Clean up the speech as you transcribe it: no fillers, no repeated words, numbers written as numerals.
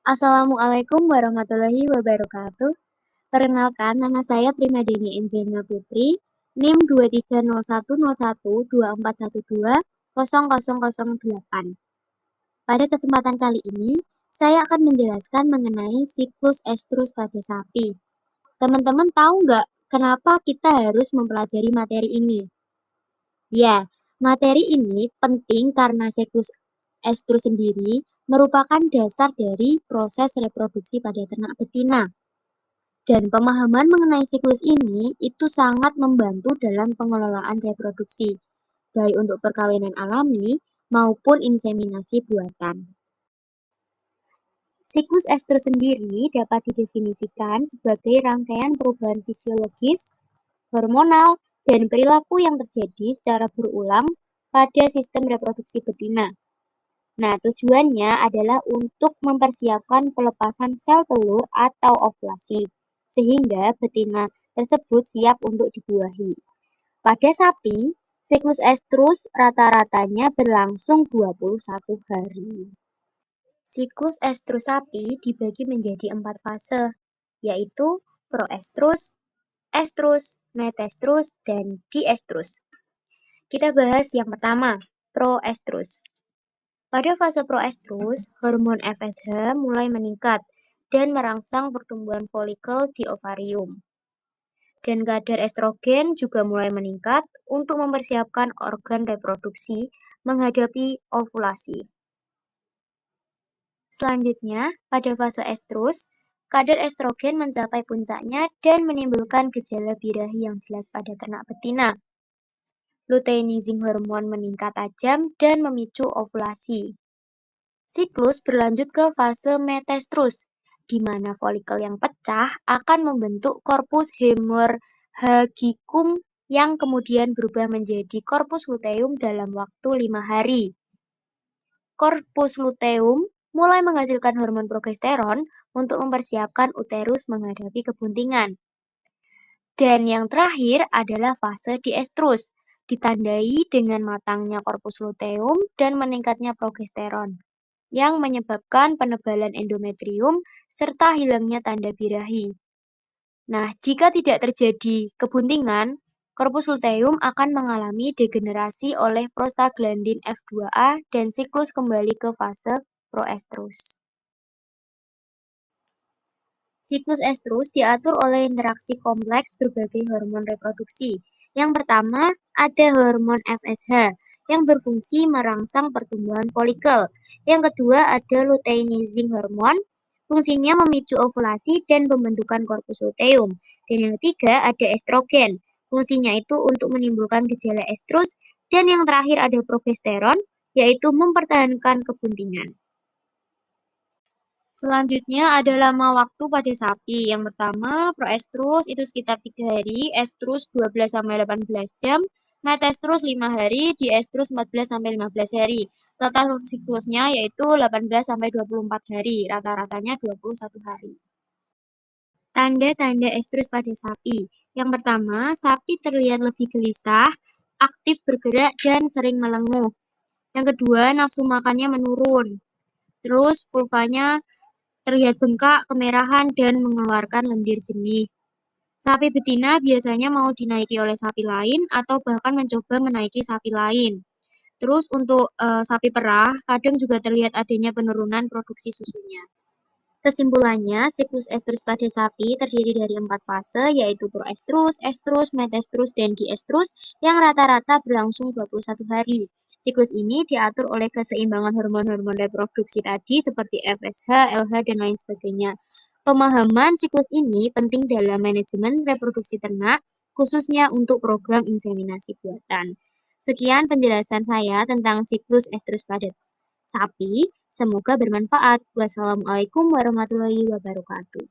Assalamualaikum warahmatullahi wabarakatuh. Perkenalkan, nama saya Primadeni Enjenya Putri, NIM 23010124120008. Pada kesempatan kali ini, saya akan menjelaskan mengenai siklus estrus pada sapi. Teman-teman tahu nggak kenapa kita harus mempelajari materi ini? Ya, materi ini penting karena siklus estrus sendiri merupakan dasar dari proses reproduksi pada ternak betina. Dan pemahaman mengenai siklus ini itu sangat membantu dalam pengelolaan reproduksi, baik untuk perkawinan alami maupun inseminasi buatan. Siklus estrus sendiri dapat didefinisikan sebagai rangkaian perubahan fisiologis, hormonal, dan perilaku yang terjadi secara berulang pada sistem reproduksi betina. Nah, tujuannya adalah untuk mempersiapkan pelepasan sel telur atau ovulasi, sehingga betina tersebut siap untuk dibuahi. Pada sapi, siklus estrus rata-ratanya berlangsung 21 hari. Siklus estrus sapi dibagi menjadi 4 fase, yaitu proestrus, estrus, metestrus, dan diestrus. Kita bahas yang pertama, proestrus. Pada fase proestrus, hormon FSH mulai meningkat dan merangsang pertumbuhan folikel di ovarium. Dan kadar estrogen juga mulai meningkat untuk mempersiapkan organ reproduksi menghadapi ovulasi. Selanjutnya, pada fase estrus, kadar estrogen mencapai puncaknya dan menimbulkan gejala birahi yang jelas pada ternak betina. Luteinizing hormon meningkat tajam dan memicu ovulasi. Siklus berlanjut ke fase metestrus, di mana folikel yang pecah akan membentuk korpus hemorrhagicum yang kemudian berubah menjadi korpus luteum dalam waktu 5 hari. Korpus luteum mulai menghasilkan hormon progesteron untuk mempersiapkan uterus menghadapi kebuntingan. Dan yang terakhir adalah fase diestrus, ditandai dengan matangnya korpus luteum dan meningkatnya progesteron, yang menyebabkan penebalan endometrium serta hilangnya tanda birahi. Nah, jika tidak terjadi kebuntingan, korpus luteum akan mengalami degenerasi oleh prostaglandin F2A dan siklus kembali ke fase proestrus. Siklus estrus diatur oleh interaksi kompleks berbagai hormon reproduksi. Yang pertama, ada hormon FSH yang berfungsi merangsang pertumbuhan folikel. Yang kedua, ada luteinizing hormon, fungsinya memicu ovulasi dan pembentukan korpus luteum. Dan yang ketiga, ada estrogen, fungsinya itu untuk menimbulkan gejala estrus. Dan yang terakhir ada progesteron, yaitu mempertahankan kebuntingan. Selanjutnya ada lama waktu pada sapi. Yang pertama, proestrus itu sekitar 3 hari, estrus 12-18 jam, metestrus 5 hari, diestrus 14-15 hari. Total siklusnya yaitu 18-24 hari, rata-ratanya 21 hari. Tanda-tanda estrus pada sapi. Yang pertama, sapi terlihat lebih gelisah, aktif bergerak, dan sering melenguh. Yang kedua, nafsu makannya menurun. Terus vulvanya terlihat bengkak, kemerahan, dan mengeluarkan lendir jernih. Sapi betina biasanya mau dinaiki oleh sapi lain atau bahkan mencoba menaiki sapi lain. Terus untuk sapi perah, kadang juga terlihat adanya penurunan produksi susunya. Kesimpulannya, siklus estrus pada sapi terdiri dari 4 fase, yaitu proestrus, estrus, metestrus, dan diestrus, yang rata-rata berlangsung 21 hari. Siklus ini diatur oleh keseimbangan hormon-hormon reproduksi tadi seperti FSH, LH, dan lain sebagainya. Pemahaman siklus ini penting dalam manajemen reproduksi ternak, khususnya untuk program inseminasi buatan. Sekian penjelasan saya tentang siklus estrus pada sapi. Semoga bermanfaat. Wassalamualaikum warahmatullahi wabarakatuh.